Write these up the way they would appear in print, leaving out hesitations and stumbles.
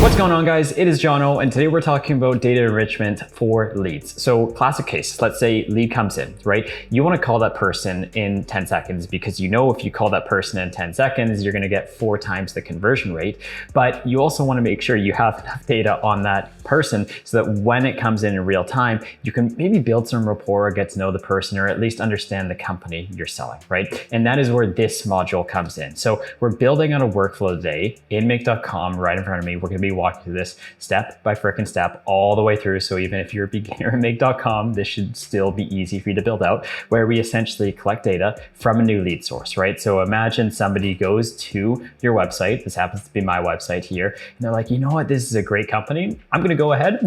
What's going on, guys? It is Jono, and today we're talking about data enrichment for leads. So classic case, let's say lead comes in, right? You want to call that person in 10 seconds because you know if you call that person in 10 seconds, you're going to get 4 times the conversion rate. But you also want to make sure you have enough data on that person so that when it comes in real time, you can maybe build some rapport, get to know the person, or at least understand the company you're selling, right? And that is where this module comes in. So we're building on a workflow today in make.com right in front of me. We're going to be walking through this step by frickin' step all the way through. So even if you're a beginner in make.com, this should still be easy for you to build out, where we essentially collect data from a new lead source, right? So imagine somebody goes to your website. This happens to be my website here. And they're like, you know what? This is a great company. I'm going to go ahead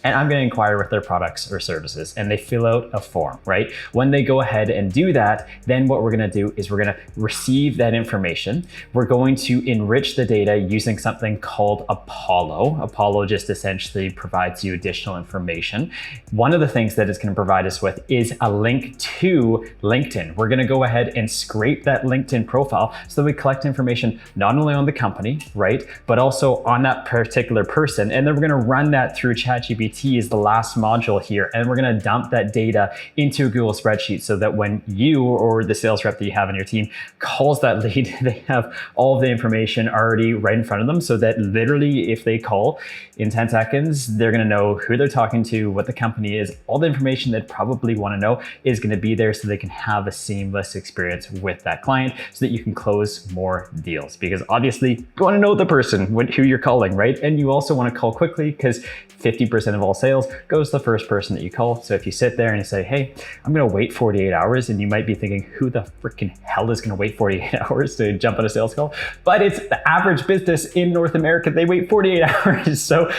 and I'm going to inquire with their products or services. And they fill out a form, right? When they go ahead and do that, then what we're going to do is we're going to receive that information. We're going to enrich the data using something called Apollo. Apollo just essentially provides you additional information. One of the things that it's going to provide us with is a link to LinkedIn. We're going to go ahead and scrape that LinkedIn profile so that we collect information not only on the company, right, but also on that particular person. And then we're going to run that through ChatGPT as the last module here. And we're going to dump that data into a Google spreadsheet so that when you or the sales rep that you have on your team calls that lead, they have all of the information already right in front of them, so that literally if they call in 10 seconds, they're going to know who they're talking to, what the company is, all the information they'd probably want to know is going to be there so they can have a seamless experience with that client so that you can close more deals. Because obviously you want to know the person who you're calling, right? And you also want to call quickly because 50% of all sales goes to the first person that you call. So if you sit there and you say, hey, I'm going to wait 48 hours, and you might be thinking, who the freaking hell is going to wait 48 hours to jump on a sales call? But it's the average business in North America. They wait 48 hours. So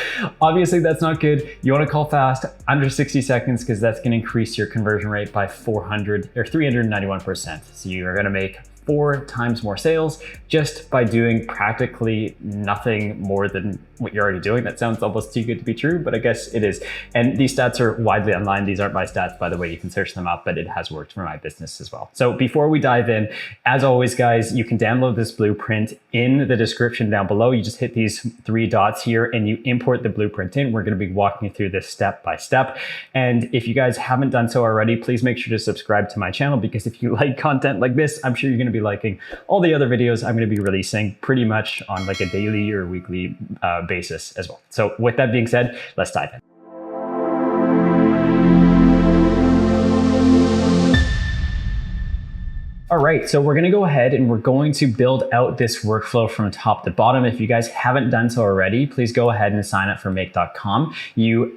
obviously that's not good. You want to call fast, under 60 seconds, because that's going to increase your conversion rate by 391%. So you are going to make 4 times more sales just by doing practically nothing more than what you're already doing. That sounds almost too good to be true, but I guess it is. And these stats are widely online. These aren't my stats, by the way. You can search them up, but it has worked for my business as well. So before we dive in, as always, guys, you can download this blueprint in the description down below. You just hit these 3 dots here and you import the blueprint in. We're going to be walking you through this step by step. And if you guys haven't done so already, please make sure to subscribe to my channel, because if you like content like this, I'm sure you're going to be liking all the other videos I'm going to be releasing pretty much on like a daily or weekly basis as well. So with that being said, let's dive in. All right, so we're going to go ahead and we're going to build out this workflow from top to bottom. If you guys haven't done so already, please go ahead and sign up for make.com.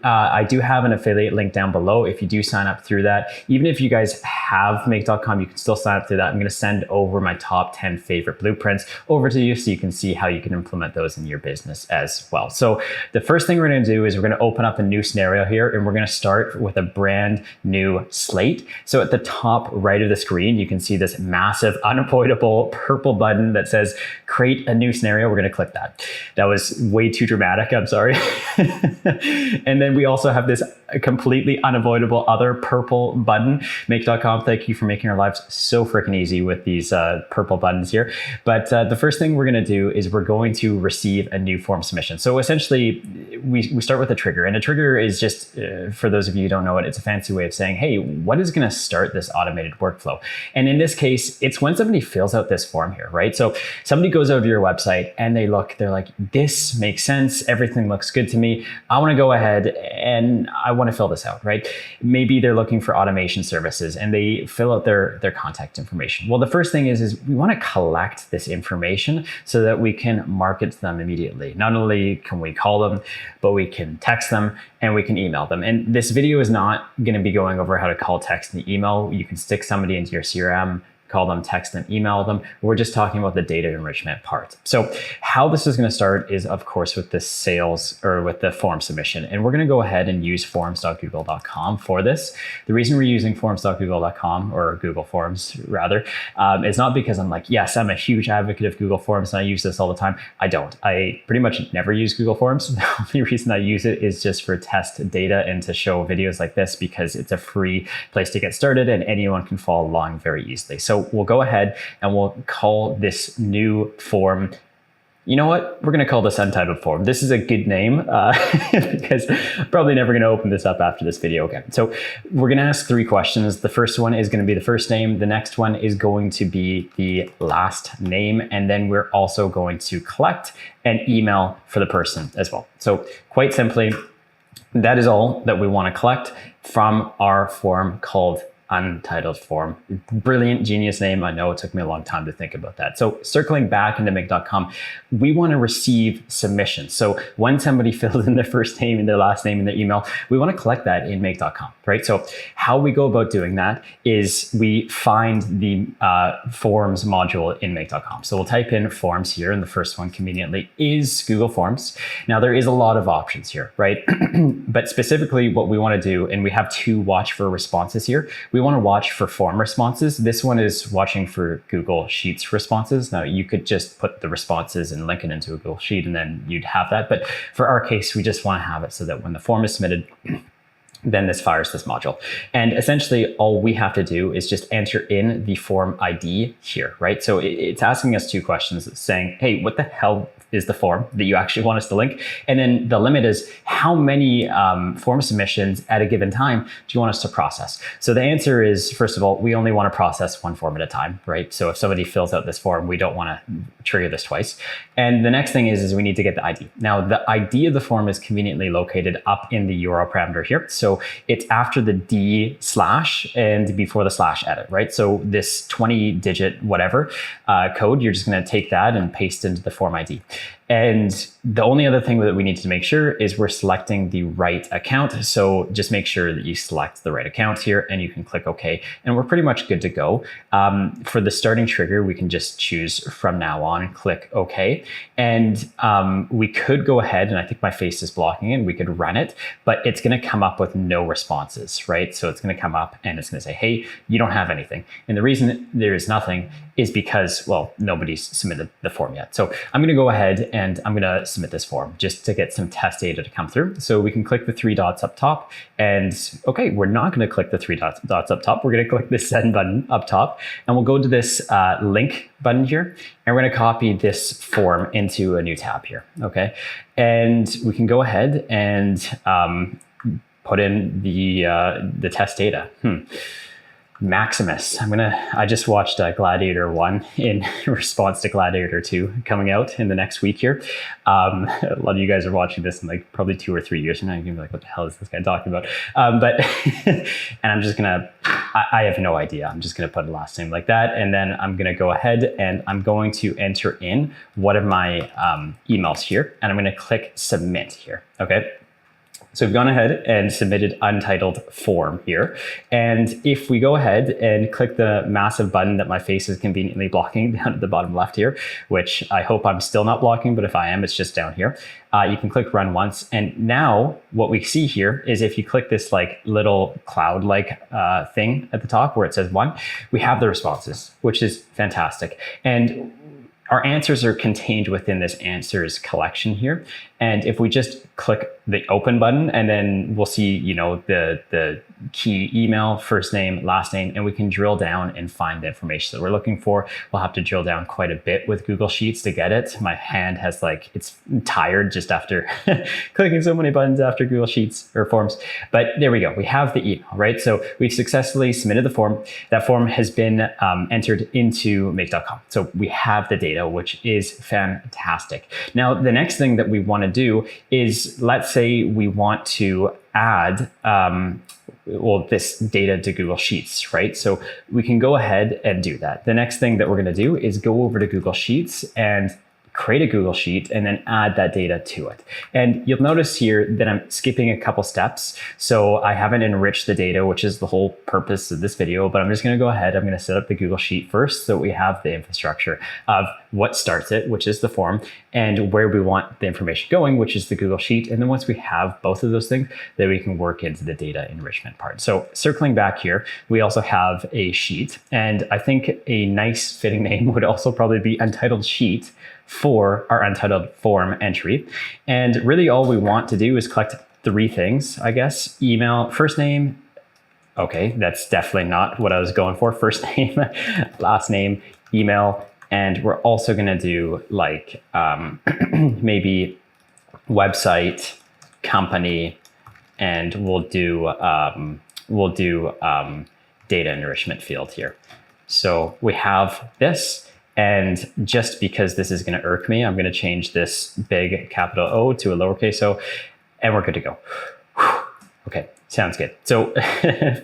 I do have an affiliate link down below. If you do sign up through that, even if you guys have make.com, you can still sign up through that. I'm going to send over my top 10 favorite blueprints over to you so you can see how you can implement those in your business as well. So the first thing we're going to do is we're going to open up a new scenario here, and we're going to start with a brand new slate. So at the top right of the screen, you can see this massive unavoidable purple button that says create a new scenario. We're going to click that. That was way too dramatic. I'm sorry. And then we also have this completely unavoidable other purple button. Make.com, thank you for making our lives so freaking easy with these purple buttons here. But the first thing we're going to do is we're going to receive a new form submission. So essentially we start with a trigger, and a trigger is just, for those of you who don't know it, it's a fancy way of saying, hey, what is going to start this automated workflow? And in this case, it's when somebody fills out this form here, right? So somebody goes over to your website and they're like, this makes sense. Everything looks good to me. I want to go ahead and I want to fill this out, right? Maybe they're looking for automation services and they fill out their contact information. Well, the first thing is we want to collect this information so that we can market to them immediately. Not only can we call them, but we can text them and we can email them. And this video is not going to be going over how to call, text, and email. You can stick somebody into your CRM, call them, text them, email them. We're just talking about the data enrichment part. So how this is going to start is, of course, with the sales or with the form submission. And we're going to go ahead and use forms.google.com for this. The reason we're using forms.google.com, or Google Forms rather, is not because I'm like, yes, I'm a huge advocate of Google Forms and I use this all the time. I don't. I pretty much never use Google Forms. The only reason I use it is just for test data and to show videos like this, because it's a free place to get started and anyone can follow along very easily. So we'll go ahead and we'll call this new form You know what? We're going to call this untitled form. This is a good name because I'm probably never going to open this up after this video again. So we're going to ask 3 questions. The first one is going to be the first name. The next one is going to be the last name. And then we're also going to collect an email for the person as well. So quite simply, that is all that we want to collect from our form called untitled form. Brilliant, genius name. I know it took me a long time to think about that. So circling back into make.com, we want to receive submissions. So when somebody fills in their first name and their last name and their email, we want to collect that in make.com, right? So how we go about doing that is we find the forms module in make.com. So we'll type in forms here, and the first one conveniently is Google Forms. Now there is a lot of options here, right? But specifically what we want to do, and we have 2 watch for responses here. We want to watch for form responses. This one is watching for Google Sheets responses. Now you could just put the responses and link it into a Google Sheet and then you'd have that. But for our case, we just want to have it so that when the form is submitted, then this fires this module. And essentially all we have to do is just enter in the form ID here, right? So it's asking us 2 questions. It's saying, hey, what the hell is the form that you actually want us to link? And then the limit is how many form submissions at a given time do you want us to process? So the answer is, first of all, we only want to process 1 form at a time, right? So if somebody fills out this form, we don't want to trigger this twice. And the next thing is we need to get the ID. Now the ID of the form is conveniently located up in the URL parameter here. So it's after the D/ and before the /edit, right? So this 20-digit whatever code, you're just going to take that and paste into the form ID. And the only other thing that we need to make sure is we're selecting the right account. So just make sure that you select the right account here and you can click OK. And we're pretty much good to go. For the starting trigger, we can just choose from now on, click OK. And we could go ahead, and I think my face is blocking it, we could run it, but it's going to come up with no responses, right? So it's going to come up and it's going to say, hey, you don't have anything. And the reason there is nothing is because, well, nobody's submitted the form yet. So I'm going to go ahead and I'm going to submit this form just to get some test data to come through. So we can click the 3 dots up top, and okay, we're not going to click the 3 dots up top. We're going to click the send button up top, and we'll go to this link button here, and we're going to copy this form into a new tab here. Okay. And we can go ahead and put in the test data. Maximus. I just watched Gladiator 1 in response to Gladiator 2 coming out in the next week here. A lot of you guys are watching this in like probably 2 or 3 years from now. You're gonna be like, what the hell is this guy talking about? But and I'm just gonna, I have no idea. I'm just gonna put a last name like that. And then I'm gonna go ahead and I'm going to enter in one of my emails here, and I'm gonna click submit here, okay? So we've gone ahead and submitted untitled form here. And if we go ahead and click the massive button that my face is conveniently blocking down at the bottom left here, which I hope I'm still not blocking, but if I am, it's just down here. You can click run once. And now what we see here is if you click this like little cloud-like thing at the top where it says 1, we have the responses, which is fantastic. And our answers are contained within this answers collection here. And if we just click the open button, and then we'll see, you know, the key email, first name, last name, and we can drill down and find the information that we're looking for. We'll have to drill down quite a bit with Google Sheets to get it. My hand has like, it's tired just after clicking so many buttons after Google Sheets or forms. But there we go. We have the email, right? So we've successfully submitted the form. That form has been entered into make.com. So we have the data, which is fantastic. Now, the next thing that we want to do is, let's say we want to add this data to Google Sheets, right? So we can go ahead and do that. The next thing that we're going to do is go over to Google Sheets and create a Google Sheet and then add that data to it. And you'll notice here that I'm skipping a couple steps. So I haven't enriched the data, which is the whole purpose of this video, but I'm just going to go ahead. I'm going to set up the Google Sheet first so we have the infrastructure of what starts it, which is the form, and where we want the information going, which is the Google Sheet. And then once we have both of those things, then we can work into the data enrichment part. So circling back here, we also have a sheet, and I think a nice fitting name would also probably be Untitled Sheet for our untitled form entry. And really all we want to do is collect 3 things, I guess. Email, first name. Okay, that's definitely not what I was going for. First name, last name, email, And we're also going to do like maybe website, company, and we'll do data enrichment field here. So we have this, and just because this is going to irk me, I'm going to change this big capital O to a lowercase o, and we're good to go. Okay, sounds good. So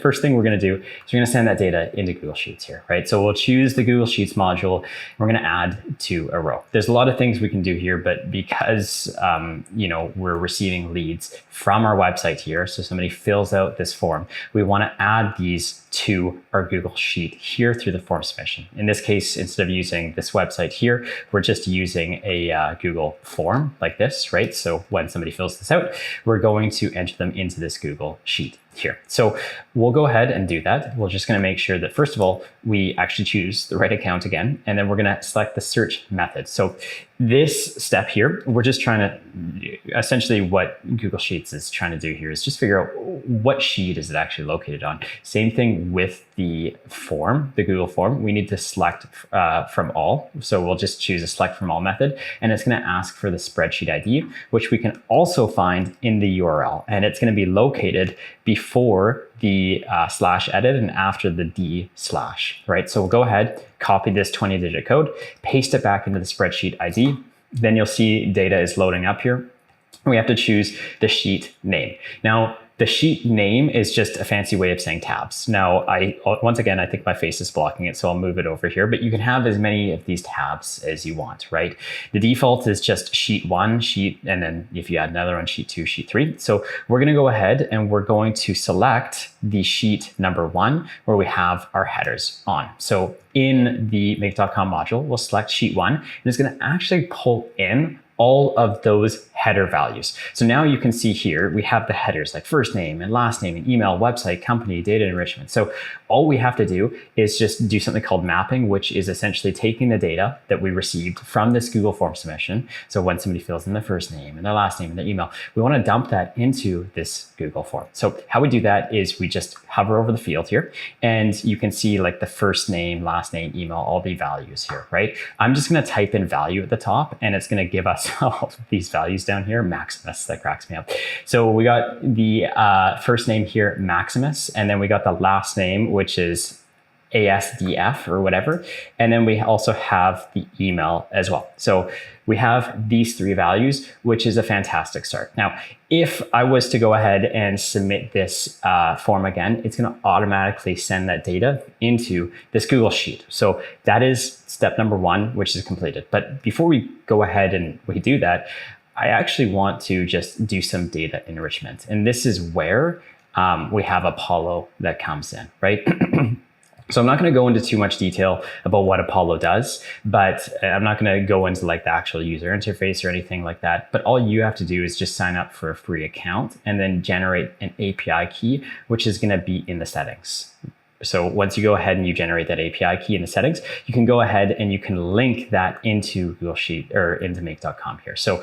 first thing we're going to do is we're going to send that data into Google Sheets here, right? So we'll choose the Google Sheets module. We're going to add to a row. There's a lot of things we can do here, but because we're receiving leads from our website here, so somebody fills out this form, we want to add these to our Google Sheet here through the form submission. In this case, instead of using this website here, we're just using a Google form like this, right? So when somebody fills this out, we're going to enter them into this Google Sheet here. So we'll go ahead and do that. We're just going to make sure that first of all, we actually choose the right account again, and then we're going to select the search method. So this step here, we're just trying to, essentially what Google Sheets is trying to do here is just figure out what sheet is it actually located on. Same thing with the form, the Google form, we need to select from all. So we'll just choose a select from all method, and it's going to ask for the spreadsheet ID, which we can also find in the URL. And it's going to be located before the slash edit and after the d slash, right? So we'll go ahead, copy this 20-digit code, paste it back into the spreadsheet ID. Then you'll see data is loading up here. We have to choose the sheet name. Now, the sheet name is just a fancy way of saying tabs. Now, once again, I think my face is blocking it, so I'll move it over here, but you can have as many of these tabs as you want, right? The default is just sheet 1, and then if you add another one, sheet 2, sheet 3. So we're gonna go ahead and we're going to select the sheet number 1 where we have our headers on. So in the make.com module, we'll select sheet 1, and it's gonna actually pull in all of those header values. So now you can see here, we have the headers like first name and last name and email, website, company, data enrichment. So all we have to do is just do something called mapping, which is essentially taking the data that we received from this Google form submission. So when somebody fills in their first name and their last name and their email, we want to dump that into this Google form. So how we do that is we just hover over the field here, and you can see like the first name, last name, email, all the values here, right? I'm just going to type in value at the top, and it's going to give us all of these values down here. Maximus, that cracks me up. So we got the first name here, Maximus, and then we got the last name, which is ASDF or whatever. And then we also have the email as well. So we have these 3 values, which is a fantastic start. Now, if I was to go ahead and submit this form again, it's going to automatically send that data into this Google Sheet. So that is step number 1, which is completed. But before we go ahead and we do that, I actually want to just do some data enrichment. And this is where we have Apollo that comes in, right? So I'm not going to go into too much detail about what Apollo does, but I'm not going to go into like the actual user interface or anything like that. But all you have to do is just sign up for a free account and then generate an API key, which is going to be in the settings. So once you go ahead and you generate that API key in the settings, you can go ahead and you can link that into Google Sheet or into make.com here. So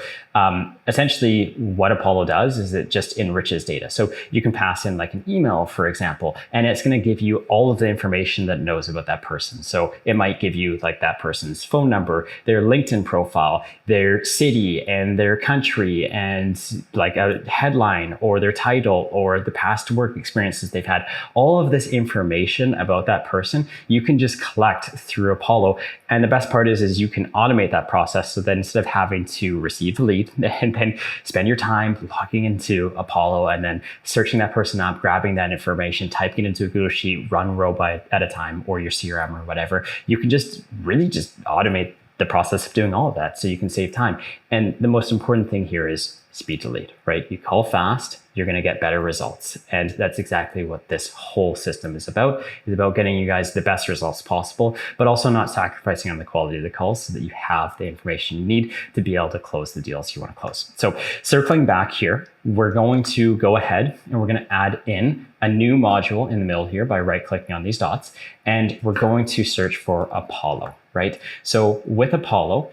essentially what Apollo does is it just enriches data. So you can pass in like an email, for example, and it's going to give you all of the information that it knows about that person. So it might give you like that person's phone number, their LinkedIn profile, their city and their country, and like a headline or their title or the past work experiences they've had. All of this information about that person, you can just collect through Apollo. And the best part is you can automate that process. So then instead of having to receive the lead and then spend your time logging into Apollo and then searching that person up, grabbing that information, typing it into a Google Sheet, run row by at a time, or your CRM or whatever, you can just really just automate the process of doing all of that so you can save time. And the most important thing here is speed to lead, right? You call fast, you're going to get better results. And that's exactly what this whole system is about. It's about getting you guys the best results possible, but also not sacrificing on the quality of the calls so that you have the information you need to be able to close the deals you want to close. So circling back here, we're going to go ahead and we're going to add in a new module in the middle here by right-clicking on these dots, and we're going to search for Apollo, right? So with Apollo,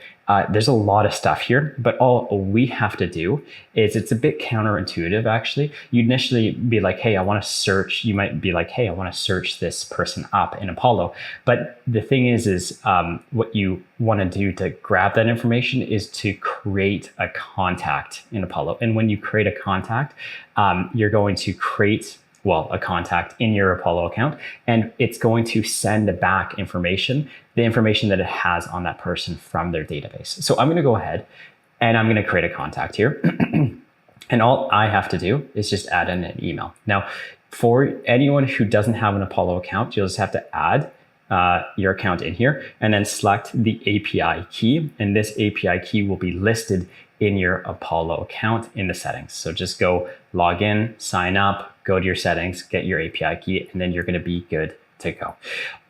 there's a lot of stuff here, but all we have to do is, it's a bit counterintuitive actually. You'd initially be like, hey, I want to search. You might be like, hey, I want to search this person up in Apollo. But the thing is what you want to do to grab that information is to create a contact in Apollo. And when you create a contact, you're going to create a contact in your Apollo account, and it's going to send back information, the information that it has on that person from their database. So I'm going to go ahead and I'm going to create a contact here. And all I have to do is just add in an email. Now, for anyone who doesn't have an Apollo account, you'll just have to add your account in here and then select the API key. And this API key will be listed in your Apollo account in the settings. So just go log in, sign up, go to your settings, get your API key, and then you're going to be good to go.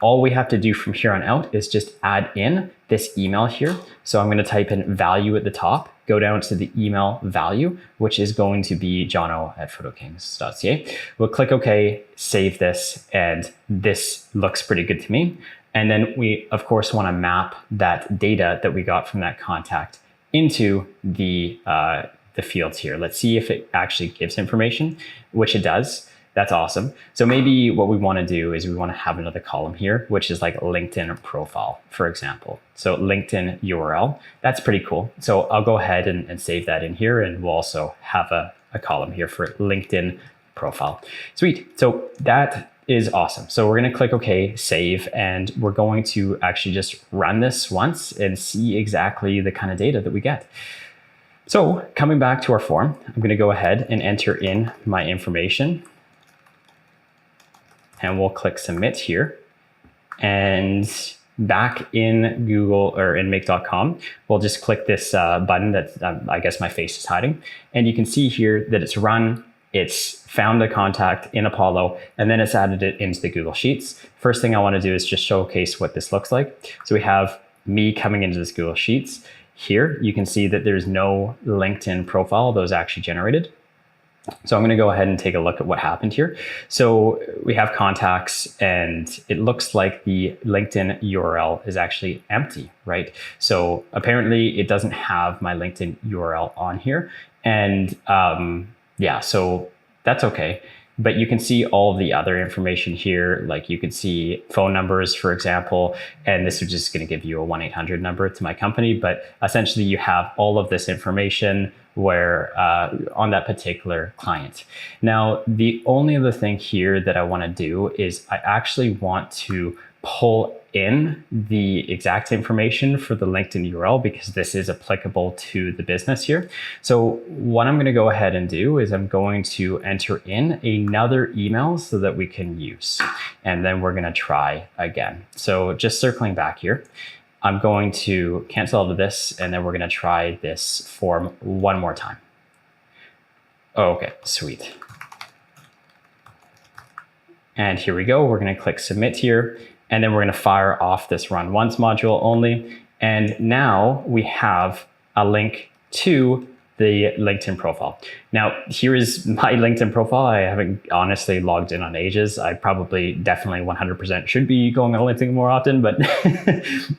All we have to do from here on out is just add in this email here. So I'm going to type in value at the top, go down to the email value, which is going to be jono@photokings.ca. We'll click OK, save this, and this looks pretty good to me. And then we, of course, want to map that data that we got from that contact into the fields here. Let's see if it actually gives information, which it does. That's awesome. So maybe what we want to do is we want to have another column here, which is like LinkedIn profile, for example. So LinkedIn URL, that's pretty cool. So I'll go ahead and save that in here, and we'll also have a column here for LinkedIn profile. Sweet. So that is awesome. So we're going to click OK, save, and we're going to actually just run this once and see exactly the kind of data that we get. So coming back to our form, I'm going to go ahead and enter in my information, and we'll click submit here. And back in Google or in make.com, we'll just click this button that I guess my face is hiding. And you can see here that it's run. It's found a contact in Apollo, and then it's added it into the Google Sheets. First thing I want to do is just showcase what this looks like. So we have me coming into this Google Sheets. Here, you can see that there's no LinkedIn profile that was actually generated. So I'm going to go ahead and take a look at what happened here. So we have contacts, and it looks like the LinkedIn URL is actually empty, right? So apparently it doesn't have my LinkedIn URL on here. And yeah, so that's okay. But you can see all the other information here. Like you can see phone numbers, for example, and this is just going to give you a 1-800 number to my company. But essentially you have all of this information where on that particular client. Now, the only other thing here that I want to do is I actually want to pull in the exact information for the LinkedIn URL, because this is applicable to the business here. So what I'm going to go ahead and do is I'm going to enter in another email so that we can use, and then we're going to try again. So just circling back here, I'm going to cancel out of this, and then we're going to try this form one more time. Oh, okay, sweet. And here we go. We're going to click submit here. And then we're going to fire off this run once module only. And now we have a link to the LinkedIn profile. Now, here is my LinkedIn profile. I haven't honestly logged in on ages. I probably definitely 100% should be going on LinkedIn more often, but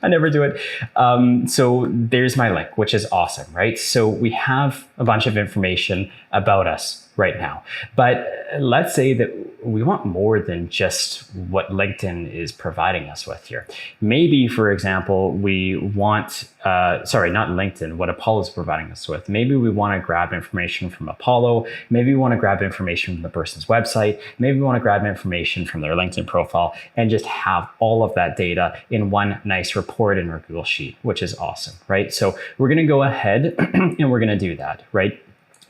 I never do it. So there's my link, which is awesome, right? So we have a bunch of information about us right now. But let's say that we want more than just what LinkedIn is providing us with here. Maybe, for example, we want, sorry, not LinkedIn, what Apollo is providing us with. Maybe we want to grab information from Apollo. Maybe we want to grab information from the person's website. Maybe we want to grab information from their LinkedIn profile and just have all of that data in one nice report in our Google Sheet, which is awesome, right? So we're going to go ahead and we're going to do that, right?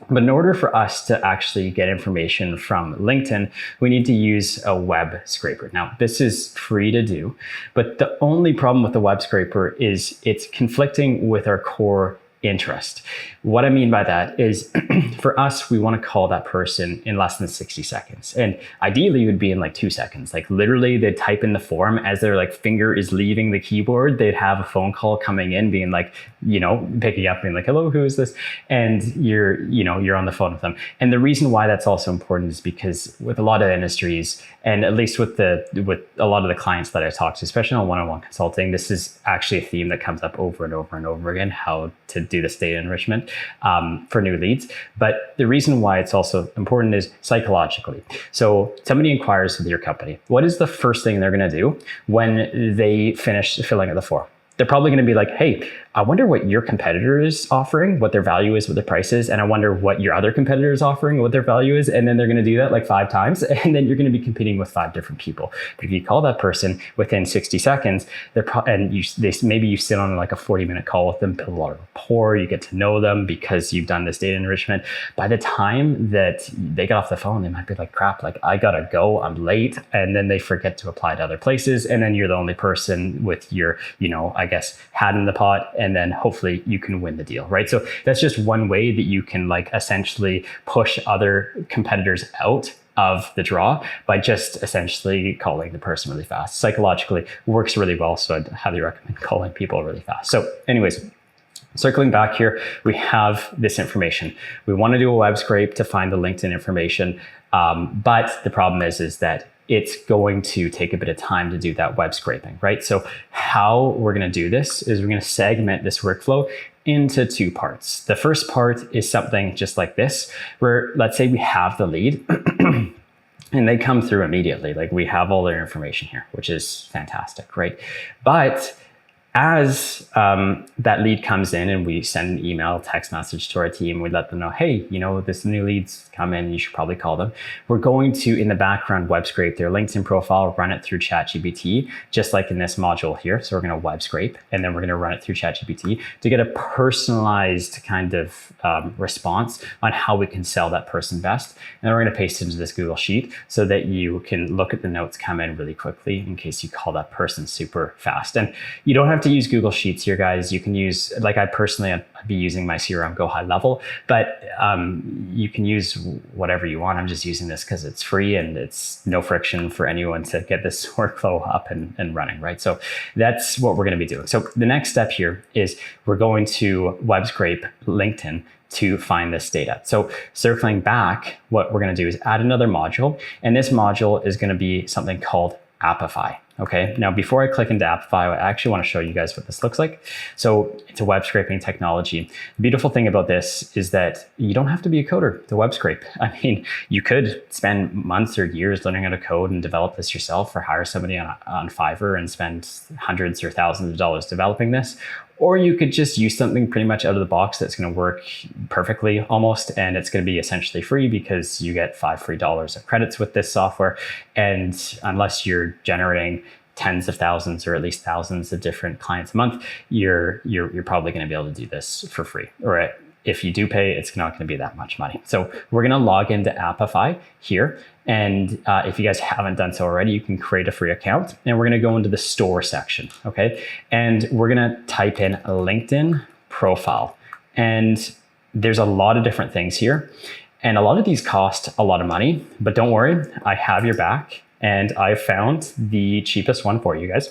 But in order for us to actually get information from LinkedIn, we need to use a web scraper. Now, this is free to do, but the only problem with the web scraper is it's conflicting with our core interest. What I mean by that is for us, we want to call that person in less than 60 seconds. And ideally it would be in like 2 seconds. Like literally they'd type in the form as their like finger is leaving the keyboard, they'd have a phone call coming in being like, picking up being like, hello, who is this? And you're on the phone with them. And the reason why that's also important is because with a lot of industries, and at least with a lot of the clients that I talk to, especially on one-on-one consulting, this is actually a theme that comes up over and over and over again, how to do this data enrichment for new leads. But the reason why it's also important is psychologically. So somebody inquires with your company. What is the first thing they're going to do when they finish filling out the form? They're probably going to be like, hey, I wonder what your competitor is offering, what their value is, what their price is, and I wonder what your other competitor is offering, what their value is, and then they're going to do that like 5 times, and then you're going to be competing with 5 different people. But if you call that person within 60 seconds, maybe you sit on like a 40-minute call with them, build a lot of rapport, you get to know them because you've done this data enrichment. By the time that they get off the phone, they might be like, crap, like I gotta go, I'm late, and then they forget to apply to other places, and then you're the only person with your, I guess, hat in the pot, and then hopefully you can win the deal, right? So that's just one way that you can like essentially push other competitors out of the draw by just essentially calling the person really fast. Psychologically works really well, so I'd highly recommend calling people really fast. So anyways, circling back here, we have this information. We want to do a web scrape to find the LinkedIn information, but the problem is that it's going to take a bit of time to do that web scraping, right? So how we're going to do this is we're going to segment this workflow into 2 parts. The first part is something just like this, where let's say we have the lead and they come through immediately. Like we have all their information here, which is fantastic, right? But as that lead comes in and we send an email, text message to our team, we let them know, hey, this new lead's come in, you should probably call them. We're going to, in the background, web scrape their LinkedIn profile, run it through ChatGPT, just like in this module here. So we're going to web scrape, and then we're going to run it through ChatGPT to get a personalized kind of response on how we can sell that person best. And then we're going to paste it into this Google Sheet so that you can look at the notes come in really quickly in case you call that person super fast. And you don't have to use Google Sheets here, guys. You can use, like I personally, I'd be using my CRM Go High Level, but you can use whatever you want. I'm just using this because it's free and it's no friction for anyone to get this workflow up and running, right? So that's what we're going to be doing. So the next step here is we're going to web scrape LinkedIn to find this data. So circling back, what we're going to do is add another module, and this module is going to be something called Apify. Okay, now before I click into Apify, I actually want to show you guys what this looks like. So it's a web scraping technology. The beautiful thing about this is that you don't have to be a coder to web scrape. I mean, you could spend months or years learning how to code and develop this yourself, or hire somebody on Fiverr and spend hundreds or thousands of dollars developing this. Or you could just use something pretty much out of the box that's going to work perfectly almost, and it's going to be essentially free because you get $5 free of credits with this software. And unless you're generating tens of thousands or at least thousands of different clients a month, you're probably going to be able to do this for free. Or if you do pay, it's not going to be that much money. So we're going to log into Apify here. And if you guys haven't done so already, you can create a free account, and we're going to go into the store section. Okay. And we're going to type in a LinkedIn profile, and there's a lot of different things here. And a lot of these cost a lot of money, but don't worry, I have your back. And I found the cheapest one for you guys.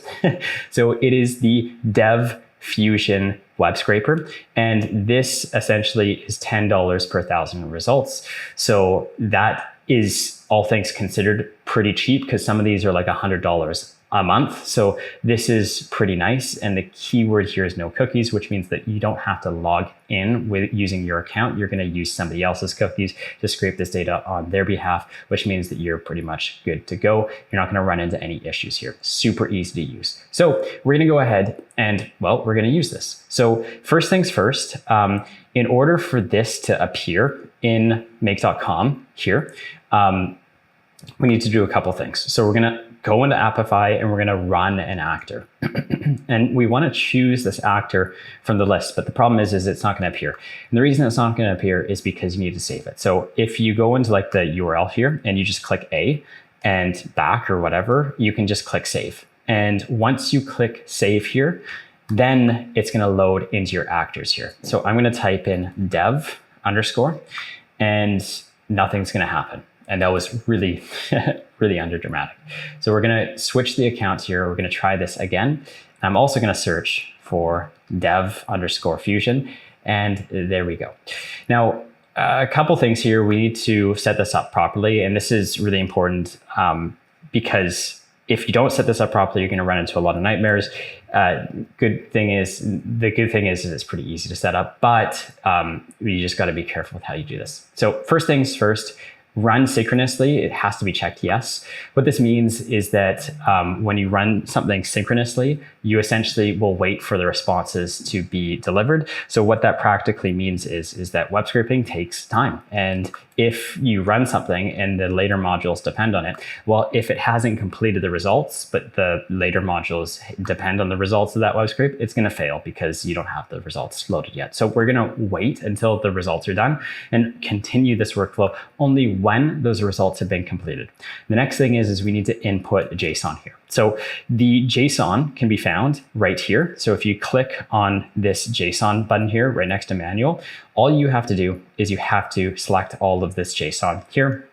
So it is the Dev Fusion web scraper. And this essentially is $10 per 1,000 results. So that is, all things considered, pretty cheap because some of these are like $100 a month. So this is pretty nice. And the keyword here is no cookies, which means that you don't have to log in with using your account. You're going to use somebody else's cookies to scrape this data on their behalf, which means that you're pretty much good to go. You're not going to run into any issues here. Super easy to use. So we're going to go ahead and, well, we're going to use this. So first things first, in order for this to appear in make.com here, we need to do a couple things. So we're going to go into Apify and we're going to run an actor. And we want to choose this actor from the list, but the problem is it's not going to appear. And the reason it's not going to appear is because you need to save it. So if you go into like the URL here and you just click A and back or whatever, you can just click save. And once you click save here, then it's going to load into your actors here. So I'm going to type in dev underscore, and nothing's going to happen. And that was really, really underdramatic. So we're going to switch the account here. We're going to try this again. I'm also going to search for dev underscore fusion, and there we go. Now, a couple things here. We need to set this up properly, and this is really important because if you don't set this up properly, you're going to run into a lot of nightmares. The good thing is it's pretty easy to set up, but you just got to be careful with how you do this. So first things first, run synchronously. It has to be checked yes. What this means is that when you run something synchronously, you essentially will wait for the responses to be delivered. So what that practically means is that web scraping takes time. And if you run something and the later modules depend on it, well, if it hasn't completed the results, but the later modules depend on the results of that web scrape, it's going to fail because you don't have the results loaded yet. So we're going to wait until the results are done and continue this workflow only when those results have been completed. The next thing is we need to input JSON here. So the JSON can be found right here. So if you click on this JSON button here, right next to manual, all you have to do is you have to select all of this JSON here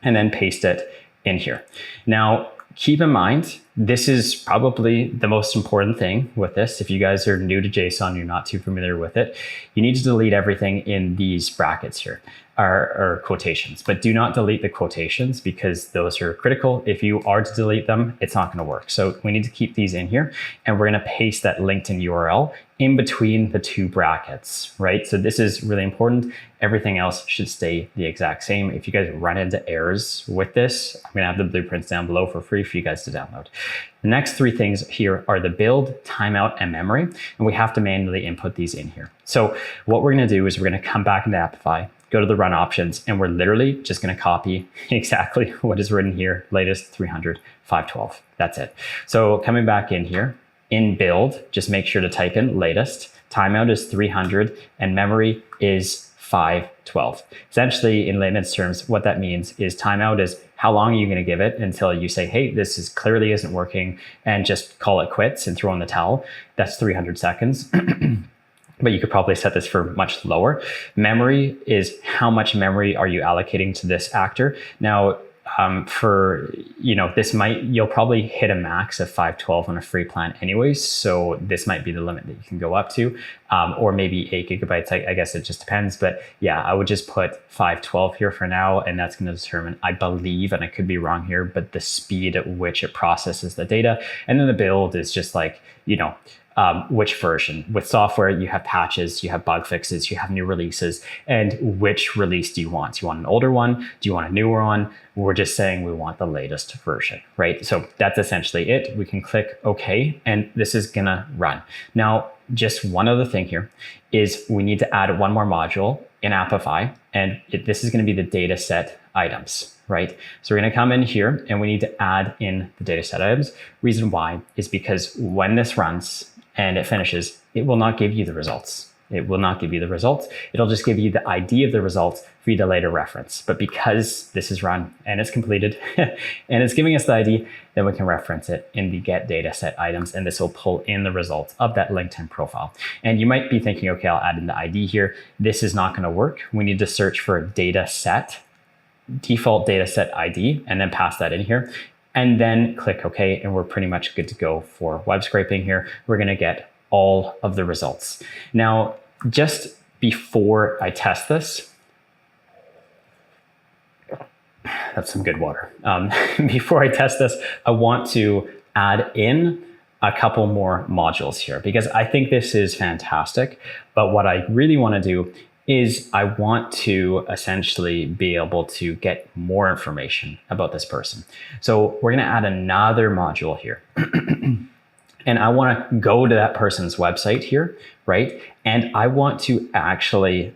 and then paste it in here. Now, keep in mind, this is probably the most important thing with this. If you guys are new to JSON, you're not too familiar with it, you need to delete everything in these brackets here, or quotations, but do not delete the quotations because those are critical. If you are to delete them, it's not going to work. So we need to keep these in here, and we're going to paste that LinkedIn URL in between the two brackets, right? So this is really important. Everything else should stay the exact same. If you guys run into errors with this, I'm going to have the blueprints down below for free for you guys to download. The next three things here are the build, timeout, and memory, and we have to manually input these in here. So what we're going to do is we're going to come back into Apify, go to the run options, and we're literally just going to copy exactly what is written here, latest 300, 512. That's it. So coming back in here, in build, just make sure to type in latest, timeout is 300, and memory is 512. Essentially, in layman's terms, what that means is timeout is how long are you going to give it until you say, hey, this is clearly isn't working, and just call it quits and throw in the towel. That's 300 seconds. But you could probably set this for much lower. Memory is how much memory are you allocating to this actor. Now, you'll probably hit a max of 512 on a free plan anyways. So this might be the limit that you can go up to, or maybe 8 gigabytes. I guess it just depends. But yeah, I would just put 512 here for now. And that's going to determine, I believe, and I could be wrong here, but the speed at which it processes the data. And then the build is just like, which version. With software, you have patches, you have bug fixes, you have new releases, and which release do you want? Do you want an older one? Do you want a newer one? We're just saying we want the latest version, right? So that's essentially it. We can click OK, and this is gonna run. Now, just one other thing here is we need to add one more module in Apify, and this is gonna be the data set items, right? So we're gonna come in here and we need to add in the data set items. Reason why is because when this runs, and it finishes, it will not give you the results. It will not give you the results. It'll just give you the ID of the results for you to later reference. But because this is run and it's completed and it's giving us the ID, then we can reference it in the get data set items, and this will pull in the results of that LinkedIn profile. And you might be thinking, okay, I'll add in the ID here. This is not going to work. We need to search for data set, default data set ID, and then pass that in here. And then click OK, and we're pretty much good to go for web scraping here. We're going to get all of the results. Now, just before I test this, that's some good water. Before I test this, I want to add in a couple more modules here because I think this is fantastic. But what I really want to do is I want to essentially be able to get more information about this person. So we're going to add another module here. And I want to go to that person's website here, right? And I want to actually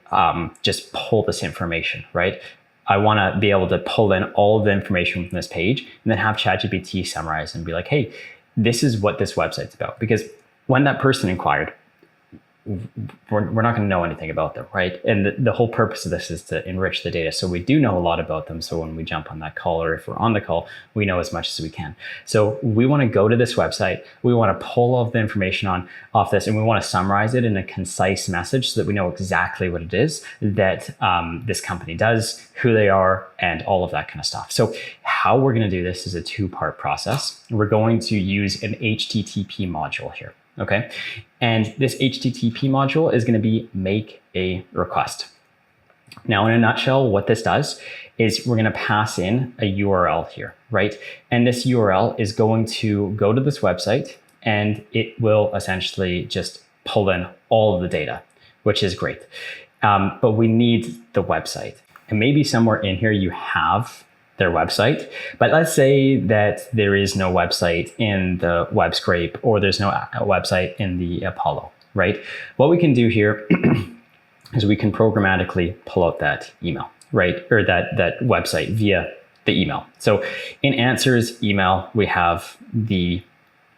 just pull this information, right? I want to be able to pull in all the information from this page and then have ChatGPT summarize and be like, hey, this is what this website's about. Because when that person inquired, we're not going to know anything about them, right? And the whole purpose of this is to enrich the data. So we do know a lot about them. So when we jump on that call, or if we're on the call, we know as much as we can. So we want to go to this website. We want to pull all of the information off this, and we want to summarize it in a concise message so that we know exactly what it is that this company does, who they are, and all of that kind of stuff. So how we're going to do this is a two-part process. We're going to use an HTTP module here. Okay, and this HTTP module is going to be make a request. Now, in a nutshell, what this does is we're going to pass in a URL here, right? And this URL is going to go to this website, and it will essentially just pull in all of the data, which is great. But we need the website. And maybe somewhere in here you have their website, but let's say that there is no website in the web scrape, or there's no website in the Apollo, right? What we can do here is we can programmatically pull out that email, right? Or that website via the email. So in answers email, we have the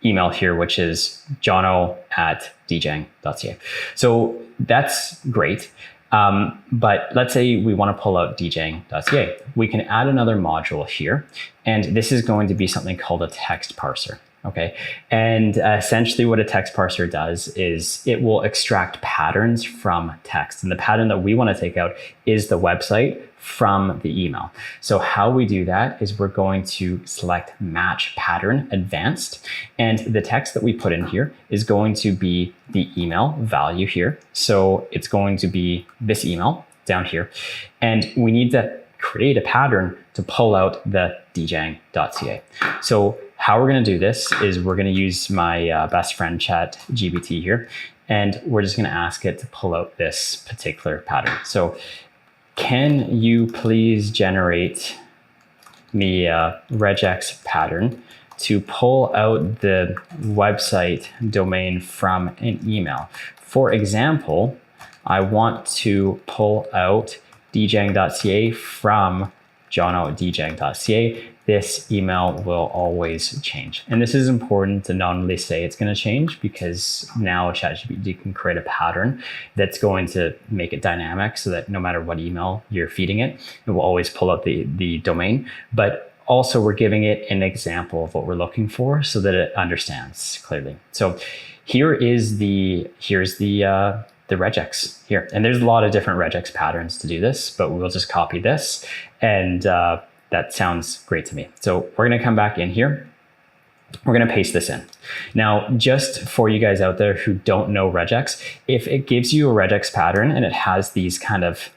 email here, which is jono@djang.ca. So that's great. But let's say we want to pull out djang.ca. We can add another module here, and this is going to be something called a text parser. Okay, and essentially what a text parser does is it will extract patterns from text, and the pattern that we want to take out is the website from the email. So how we do that is we're going to select match pattern advanced, and the text that we put in here is going to be the email value here. So it's going to be this email down here, and we need to create a pattern to pull out the djang.ca. So how we're going to do this is we're going to use my best friend ChatGPT here, and we're just going to ask it to pull out this particular pattern. So can you please generate me a regex pattern to pull out the website domain from an email? For example, I want to pull out djang.ca from jono@djang.ca. This email will always change. And this is important to not only say it's going to change, because now ChatGPT can create a pattern that's going to make it dynamic so that no matter what email you're feeding it, it will always pull out the domain. But also we're giving it an example of what we're looking for so that it understands clearly. So here's the regex here. And there's a lot of different regex patterns to do this, but we'll just copy this, and that sounds great to me. So we're going to come back in here. We're going to paste this in. Now, just for you guys out there who don't know regex, if it gives you a regex pattern and it has these kind of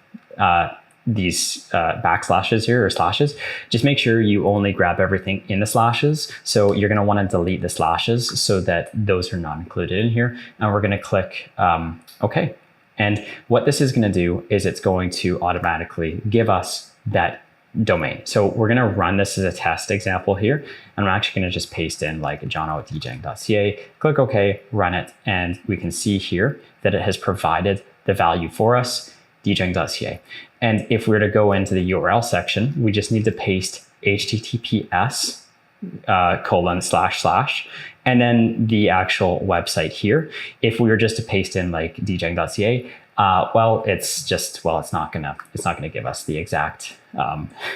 backslashes here, or slashes, just make sure you only grab everything in the slashes. So you're going to want to delete the slashes so that those are not included in here. And we're going to click OK. And what this is going to do is it's going to automatically give us that domain. So we're going to run this as a test example here, and I'm actually going to just paste in like jono@djang.ca, click OK, run it, and we can see here that it has provided the value for us, djang.ca. And if we were to go into the URL section, we just need to paste https :/ and then the actual website here. If we were just to paste in like djang.ca, it's not gonna give us the exact.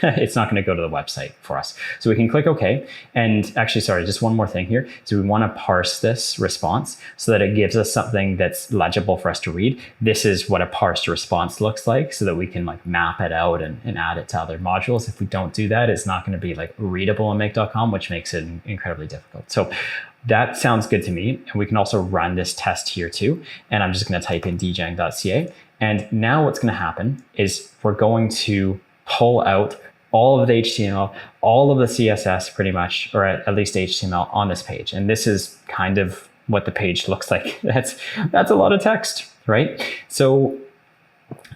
It's not gonna go to the website for us. So we can click OK. And actually, sorry, just one more thing here. So we want to parse this response so that it gives us something that's legible for us to read. This is what a parsed response looks like, so that we can like map it out and add it to other modules. If we don't do that, it's not going to be like readable in make.com, which makes it incredibly difficult. So that sounds good to me. And we can also run this test here too. And I'm just going to type in djang.ca. And now what's going to happen is we're going to pull out all of the HTML, all of the CSS pretty much, or at least HTML on this page. And this is kind of what the page looks like. That's a lot of text, right? So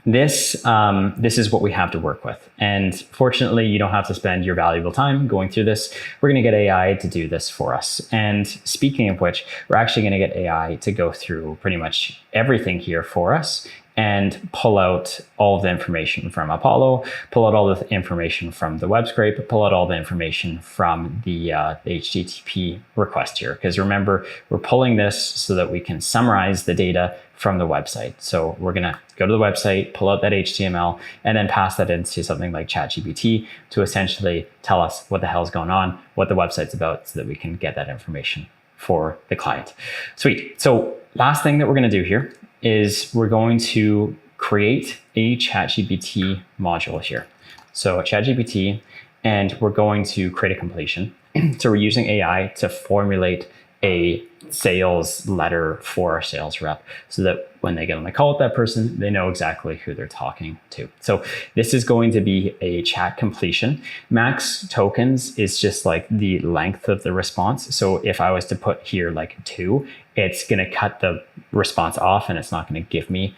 this is what we have to work with. And fortunately, you don't have to spend your valuable time going through this. We're going to get AI to do this for us. And speaking of which, we're actually going to get AI to go through pretty much everything here for us. and pull out all of the information from Apollo, pull out all the information from the web scrape, pull out all the information from the HTTP request here. Because remember, we're pulling this so that we can summarize the data from the website. So we're gonna go to the website, pull out that HTML, and then pass that into something like ChatGPT to essentially tell us what the hell's going on, what the website's about, so that we can get that information for the client. Sweet. So last thing that we're gonna do here is we're going to create a ChatGPT module here. So ChatGPT, and we're going to create a completion. So we're using AI to formulate a sales letter for our sales rep so that when they get on the call with that person, they know exactly who they're talking to. So this is going to be a chat completion. Max tokens is just like the length of the response. So if I was to put here like 2, it's going to cut the response off and it's not going to give me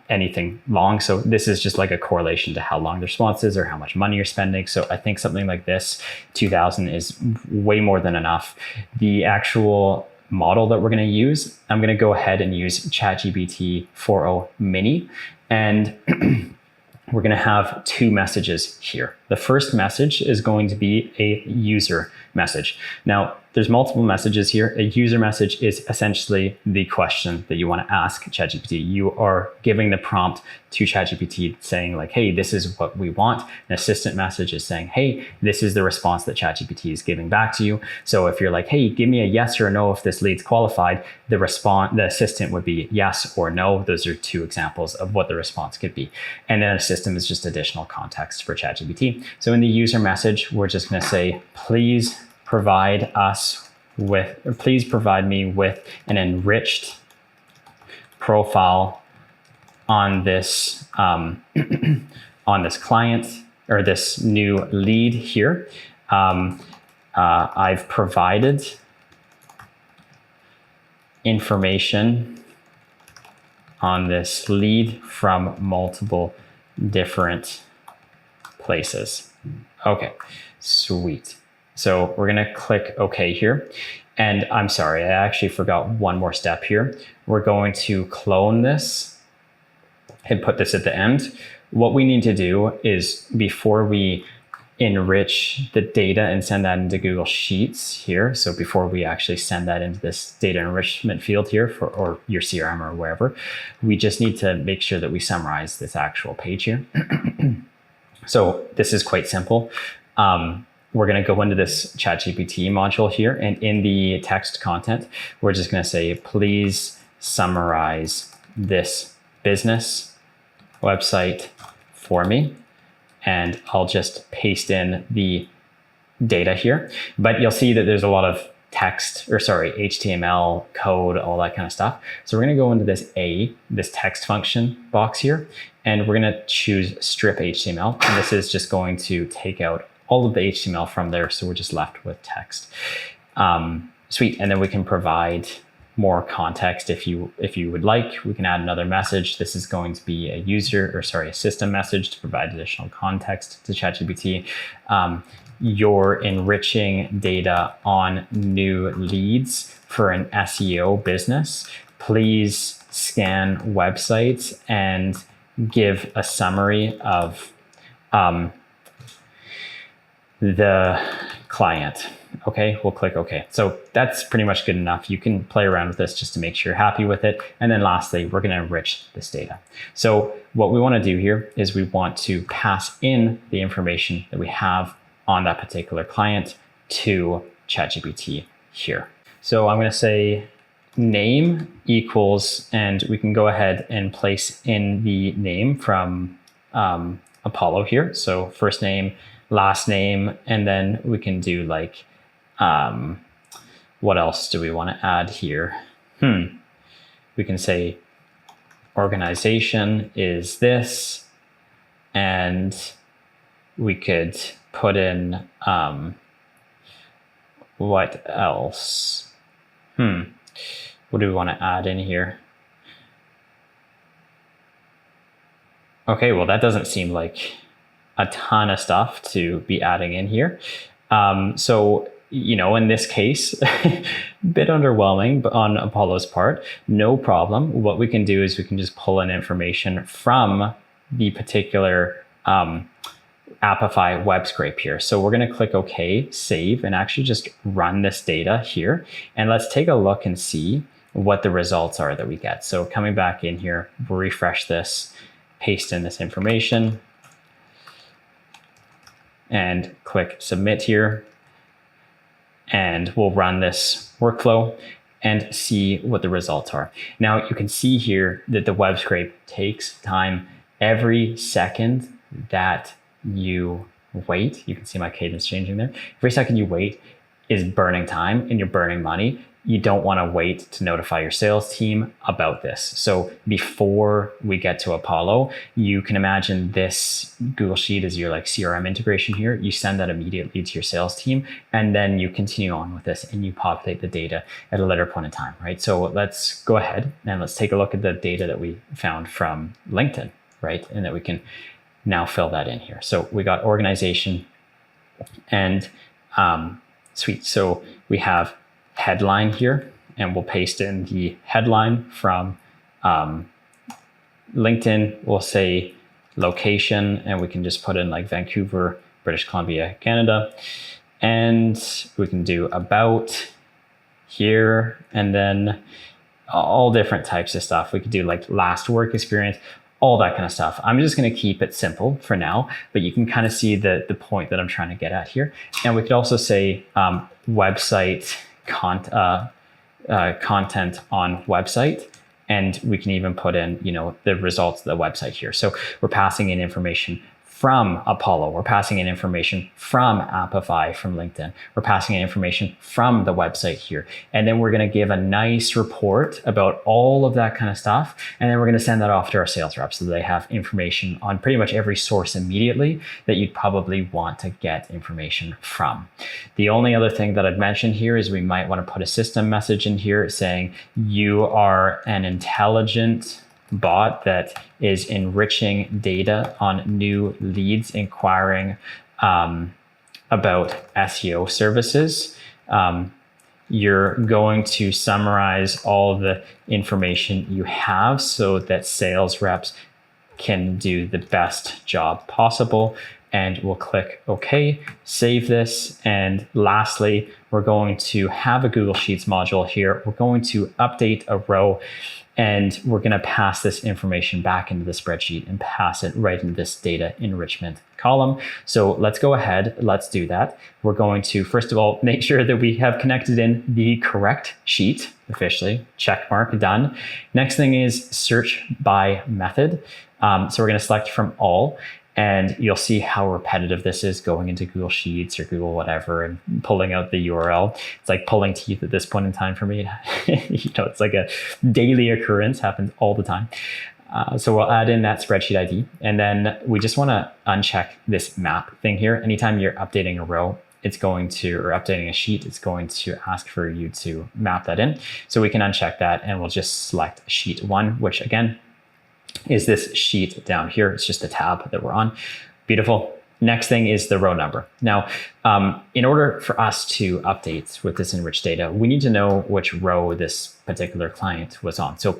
anything long. So this is just like a correlation to how long the response is or how much money you're spending. So I think something like this, 2000 is way more than enough. The actual model that we're going to use, I'm going to go ahead and use ChatGPT 4.0 mini, and we're going to have 2 messages here. The first message is going to be a user message. Now, there's multiple messages here. A user message is essentially the question that you want to ask ChatGPT. You are giving the prompt to ChatGPT saying like, hey, this is what we want. An assistant message is saying, hey, this is the response that ChatGPT is giving back to you. So if you're like, hey, give me a yes or a no if this lead's qualified, the assistant would be yes or no. Those are 2 examples of what the response could be. And then a system is just additional context for ChatGPT. So in the user message, we're just going to say, please provide me with an enriched profile on this on this client or this new lead here. I've provided information on this lead from multiple different places. Okay, sweet. So we're gonna click OK here. And I'm sorry, I actually forgot one more step here. We're going to clone this and put this at the end. What we need to do is, before we enrich the data and send that into Google Sheets here, so before we actually send that into this data enrichment field here or your CRM or wherever, we just need to make sure that we summarize this actual page here. So this is quite simple. We're going to go into this ChatGPT module here, and in the text content, we're just going to say, please summarize this business website for me. And I'll just paste in the data here. But you'll see that there's a lot of HTML code, all that kind of stuff. So we're going to go into this text function box here, and we're going to choose strip HTML. And this is just going to take out all of the HTML from there. So we're just left with text. Sweet. And then we can provide more context if you would like. We can add another message. This is going to be a system message to provide additional context to ChatGPT. You're enriching data on new leads for an SEO business. Please scan websites and give a summary of the client. Okay, we'll click OK. So that's pretty much good enough. You can play around with this just to make sure you're happy with it. And then lastly, we're going to enrich this data. So what we want to do here is we want to pass in the information that we have on that particular client to ChatGPT here. So I'm going to say name equals, and we can go ahead and place in the name from Apollo here. So first name, last name, and then we can do like, what else do we want to add here? We can say organization is this, and we could put in, what else? What do we want to add in here? Okay, well, that doesn't seem like a ton of stuff to be adding in here. So in this case, a bit underwhelming on Apollo's part. No problem. What we can do is we can just pull in information from the particular Apify web scrape here. So we're going to click OK, save, and actually just run this data here. And let's take a look and see what the results are that we get. So coming back in here, we'll refresh this, paste in this information, and click submit here. And we'll run this workflow and see what the results are. Now you can see here that the web scrape takes time. Every second that you wait, you can see my cadence changing there. Every second you wait is burning time and you're burning money. You don't want to wait to notify your sales team about this. So before we get to Apollo, you can imagine this Google Sheet is your like CRM integration here. You send that immediately to your sales team, and then you continue on with this and you populate the data at a later point in time, right? So let's go ahead and let's take a look at the data that we found from LinkedIn, right? And that we can now fill that in here. So we got organization and sweet. So we have headline here, and we'll paste in the headline from LinkedIn. We'll say location, and we can just put in like Vancouver, British Columbia, Canada. And we can do about here, and then all different types of stuff. We could do like last work experience, all that kind of stuff. I'm just going to keep it simple for now, but you can kind of see the point that I'm trying to get at here. And we could also say website content on website, and we can even put in the results of the website here. So we're passing in information from Apollo, we're passing in information from Apify from LinkedIn, we're passing in information from the website here, and then we're going to give a nice report about all of that kind of stuff, and then we're going to send that off to our sales reps so they have information on pretty much every source immediately that you'd probably want to get information from. The only other thing that I'd mention here is we might want to put a system message in here saying you are an intelligent bot that is enriching data on new leads inquiring about SEO services. You're going to summarize all the information you have so that sales reps can do the best job possible. And we'll click OK, save this. And lastly, we're going to have a Google Sheets module here. We're going to update a row, and we're going to pass this information back into the spreadsheet and pass it right into this data enrichment column. So let's go ahead. Let's do that. We're going to, first of all, make sure that we have connected in the correct sheet officially. Check mark, done. Next thing is search by method. So we're going to select from all. And you'll see how repetitive this is going into Google Sheets or Google whatever and pulling out the URL. It's like pulling teeth at this point in time for me. It's like a daily occurrence, happens all the time. So we'll add in that spreadsheet ID. And then we just want to uncheck this map thing here. Anytime you're updating a row, it's going to, or updating a sheet, it's going to ask for you to map that in. So we can uncheck that, and we'll just select sheet 1, which again, is this sheet down here. It's just a tab that we're on. Beautiful. Next thing is the row number. Now, in order for us to update with this enriched data, we need to know which row this particular client was on. So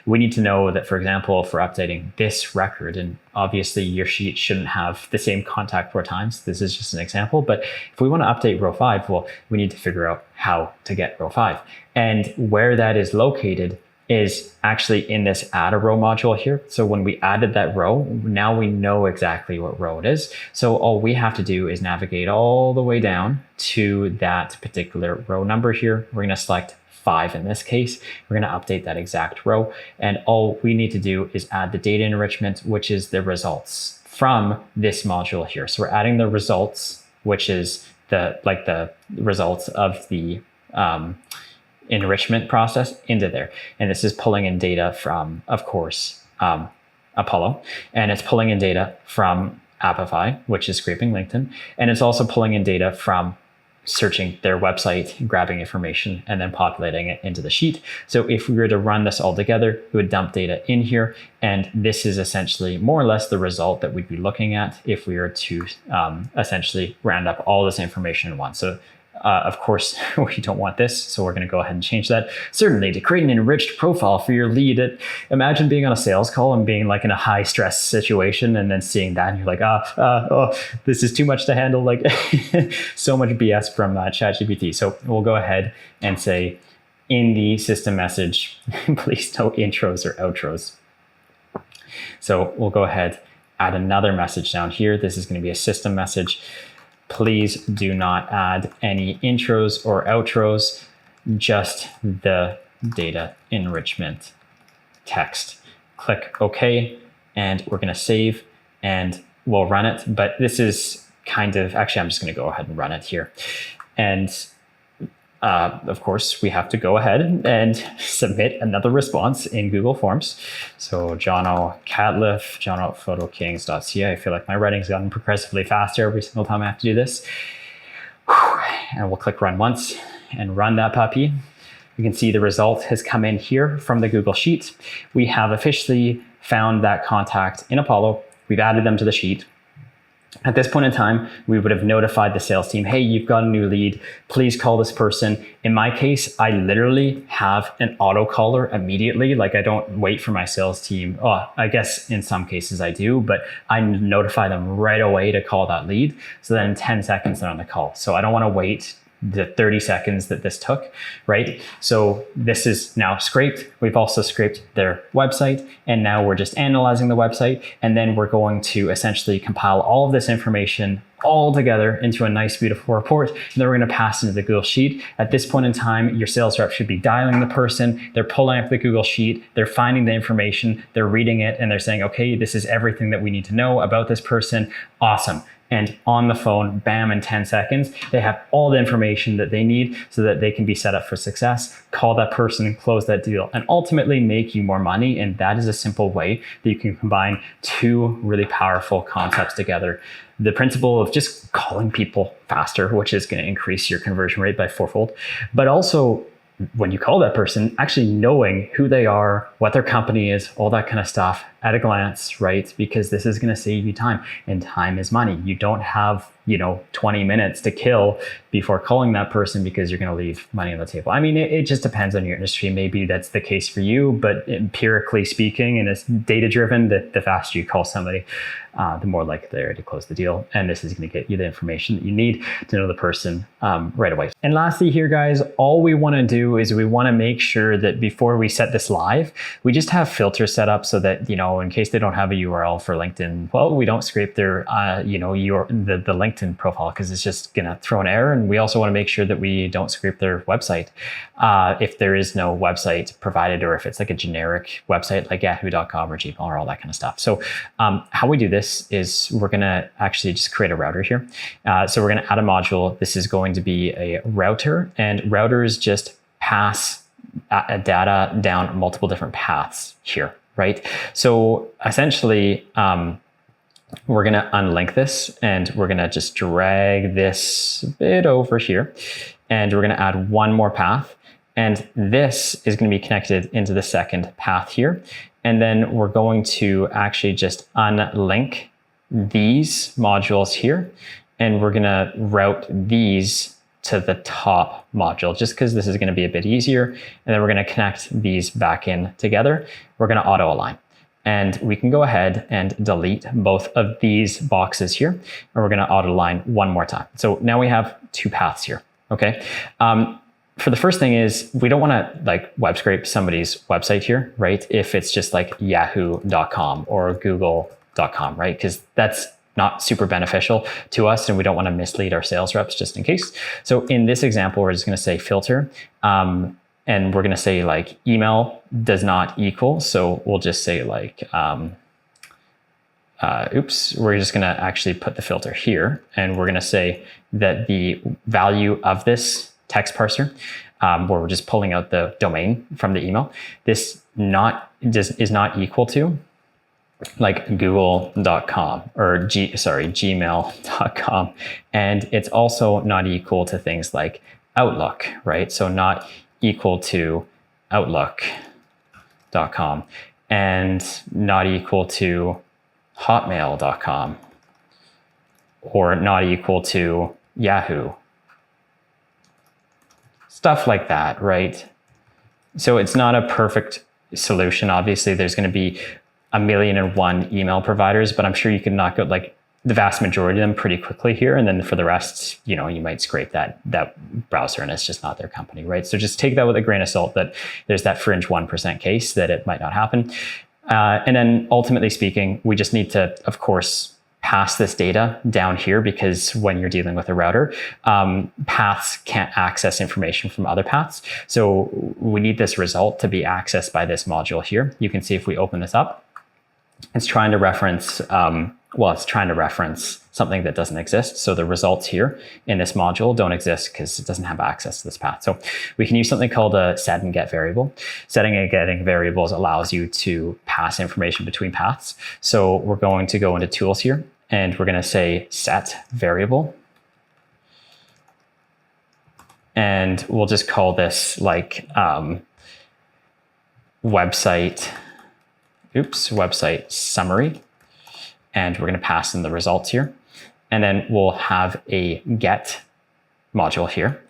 we need to know that, for example, for updating this record, and obviously your sheet shouldn't have the same contact 4 times. This is just an example. But if we want to update row 5, well, we need to figure out how to get row 5. And where that is located is actually in this add a row module here. So when we added that row, now we know exactly what row it is. So all we have to do is navigate all the way down to that particular row number here. We're going to select 5 in this case. We're going to update that exact row. And all we need to do is add the data enrichment, which is the results from this module here. So we're adding the results, which is the results of the enrichment process into there. And this is pulling in data from, of course, Apollo, and it's pulling in data from Apify, which is scraping LinkedIn. And it's also pulling in data from searching their website, grabbing information, and then populating it into the sheet. So if we were to run this all together, it would dump data in here. And this is essentially more or less the result that we'd be looking at if we were to essentially round up all this information in one. So Of course, we don't want this, so we're going to go ahead and change that. Certainly, to create an enriched profile for your lead, imagine being on a sales call and being like in a high stress situation and then seeing that and you're like, oh, this is too much to handle, like so much BS from ChatGPT. So we'll go ahead and say in the system message, please no intros or outros. So we'll go ahead, add another message down here. This is going to be a system message. Please do not add any intros or outros, just the data enrichment text. Click OK, and we're going to save and we'll run it. But this is kind of, actually, I'm just going to go ahead and run it here. And of course, we have to go ahead and submit another response in Google Forms. So Jono Catliff, JonoPhotoKings.ca. I feel like my writing's gotten progressively faster every single time I have to do this. And we'll click run once and run that puppy. You can see the result has come in here from the Google Sheet. We have officially found that contact in Apollo. We've added them to the sheet. At this point in time, we would have notified the sales team, hey, you've got a new lead, please call this person. In my case, I literally have an auto caller immediately. Like I don't wait for my sales team. Oh, I guess in some cases I do, but I notify them right away to call that lead. So then in 10 seconds they're on the call. So I don't want to wait the 30 seconds that this took, right? So this is now scraped. We've also scraped their website, and now we're just analyzing the website, and then we're going to essentially compile all of this information all together into a nice, beautiful report, and then we're going to pass into the Google Sheet. At this point in time, your sales rep should be dialing the person, they're pulling up the Google Sheet, they're finding the information, they're reading it, and they're saying, okay, this is everything that we need to know about this person. Awesome. And on the phone, bam, in 10 seconds, they have all the information that they need so that they can be set up for success, call that person, close that deal, and ultimately make you more money. And that is a simple way that you can combine two really powerful concepts together. The principle of just calling people faster, which is going to increase your conversion rate by 4-fold, but also when you call that person, actually knowing who they are, what their company is, all that kind of stuff at a glance, right? Because this is going to save you time, and time is money. You don't have, 20 minutes to kill before calling that person because you're going to leave money on the table. I mean, it just depends on your industry. Maybe that's the case for you, but empirically speaking, and it's data driven, the faster you call somebody, the more likely they are to close the deal. And this is going to get you the information that you need to know the person right away. And lastly here, guys, all we want to do is we want to make sure that before we set this live, we just have filters set up so that, in case they don't have a URL for LinkedIn, well, we don't scrape their, the LinkedIn profile, because it's just going to throw an error. And we also want to make sure that we don't scrape their website if there is no website provided, or if it's like a generic website like yahoo.com or Gmail or all that kind of stuff. So how we do this is we're going to actually just create a router here. So we're going to add a module. This is going to be a router, and routers just pass data down multiple different paths here, right? So essentially, we're going to unlink this, and we're going to just drag this a bit over here, and we're going to add one more path, and this is going to be connected into the second path here. And then we're going to actually just unlink these modules here, and we're going to route these to the top module, just because this is going to be a bit easier. And then we're going to connect these back in together. We're going to auto align. And we can go ahead and delete both of these boxes here, and we're going to auto align one more time. So now we have two paths here. Okay. For the first thing is we don't want to web scrape somebody's website here, right? If it's just like yahoo.com or google.com, right? Because that's not super beneficial to us, and we don't want to mislead our sales reps just in case. So in this example, we're just going to say filter. And we're going to say email does not equal. So we'll just say we're just going to actually put the filter here. And we're going to say that the value of this text parser, where we're just pulling out the domain from the email, this is not equal to google.com or gmail.com. And it's also not equal to things like Outlook, right? So not equal to outlook.com and not equal to hotmail.com or not equal to Yahoo. stuff like that, right? So it's not a perfect solution. Obviously, there's going to be 1,000,001 email providers, but I'm sure you can knock out like the vast majority of them pretty quickly here. And then for the rest, you know, you might scrape that browser and it's just not their company, right? So just take that with a grain of salt that there's that fringe 1% case that it might not happen. And then ultimately speaking, we just need to, of course, pass this data down here, because when you're dealing with a router, paths can't access information from other paths. So we need this result to be accessed by this module here. You can see if we open this up, it's trying to reference, it's trying to reference something that doesn't exist. So the results here in this module don't exist because it doesn't have access to this path. So we can use something called a set and get variable. Setting and getting variables allows you to pass information between paths. So we're going to go into tools here, and we're going to say set variable. And we'll just call this like website summary. And we're going to pass in the results here. And then we'll have a get module here.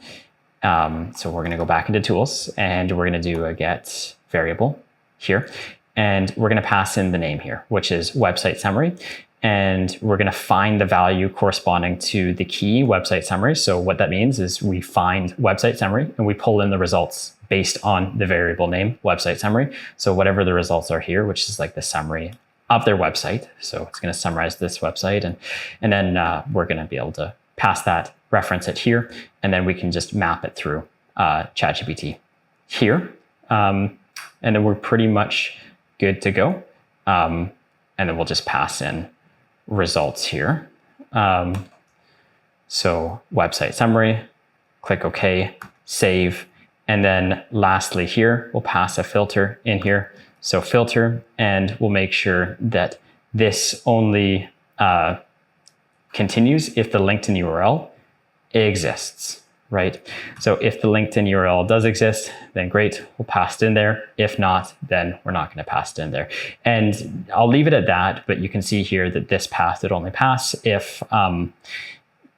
So we're going to go back into tools, and we're going to do a get variable here. And we're going to pass in the name here, which is website summary. And we're going to find the value corresponding to the key website summary. So what that means is we find website summary and we pull in the results based on the variable name website summary. So whatever the results are here, which is like the summary of their website. So it's going to summarize this website, and then we're going to be able to pass that, reference it here, and then we can just map it through ChatGPT here. And then we're pretty much good to go. And then we'll just pass in results here. So website summary, click OK, save. And then lastly here, we'll pass a filter in here. So filter, and we'll make sure that this only continues if the LinkedIn URL exists, right? So if the LinkedIn URL does exist, then great, we'll pass it in there. If not, then we're not going to pass it in there. And I'll leave it at that, but you can see here that this path would only pass if,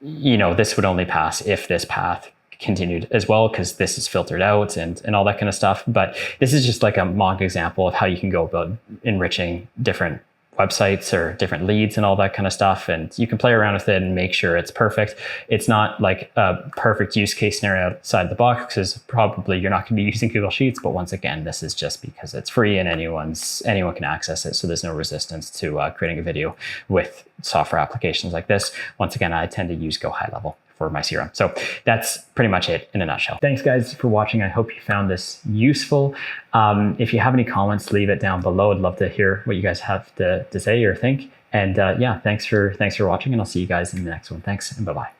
this would only pass if this path continued as well, because this is filtered out and all that kind of stuff. But this is just like a mock example of how you can go about enriching different websites or different leads and all that kind of stuff. And you can play around with it and make sure it's perfect. It's not like a perfect use case scenario outside the box, because probably you're not going to be using Google Sheets. But once again, this is just because it's free and anyone can access it. So there's no resistance to creating a video with software applications like this. Once again, I tend to use Go High Level for my CRM. So that's pretty much it in a nutshell. Thanks guys for watching. I hope you found this useful. If you have any comments, leave it down below. I'd love to hear what you guys have to say or think. And yeah, thanks for watching, and I'll see you guys in the next one. Thanks, and bye-bye.